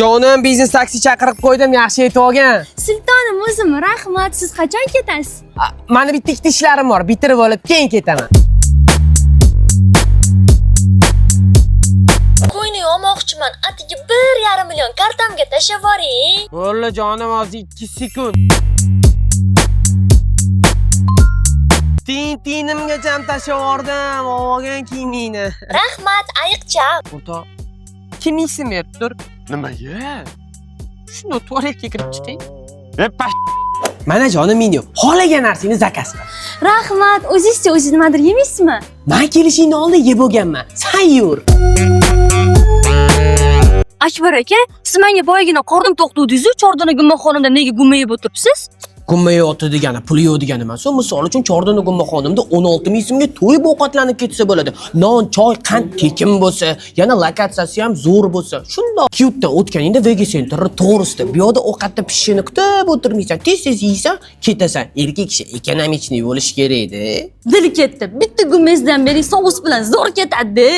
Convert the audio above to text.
Jonim biznes taksi chaqirib qo'ydim, yaxshi yetib olgan. Sultonim o'zim, rahmat. Siz qachon ketasiz? Meni bitta ikkita ishlarim bor, bitirib olib keyin ketaman. Qo'yni olmoqchiman. Atigi 1,5 million kartamga tashlab yuboring. Bo'ldi jonim, hozir 2 sekund. Tinimga jam tashlab yubordim, olgan kiyimingni. Rahmat, ayiqcham. O'rtoq, kim ism beribdir? Nimaga? Shuni tualetga kirib chiqing. Mana jonim menyu. Xohlagan narsangizni zakaz qil. Rahmat, o'zingizcha o'zingiz nimadir yemaysizmi? Men kelishingni oldin yeb bo'lganman. Sen yur. Akbar aka, siz menga boyagina qornim to'qtuvdingiz-ku, Chordana Gummaxonimda nega gumma yeb o'tiribsiz? Gumma yo'qdi degani, pul yo'q degani emas. Misol uchun Chordana Gummaxonimda 16 ming so'mga to'yib ovqatlanib ketsa bo'ladi. Non, choy, qand tekin bo'lsa, yana lokatsiyasi ham zo'r bo'lsa. Shundoq Qutdan o'tganingda Vega Center'ni to'g'risida bu yoqda ovqatda pishishini kutib o'tirmaysan. Tez-tez yeysan, ketasan. Erkak kishi ekonomik bo'lish kerak edi. Dili ketdi. Bitta gummangizdan bering, sous bilan zo'r ketadi.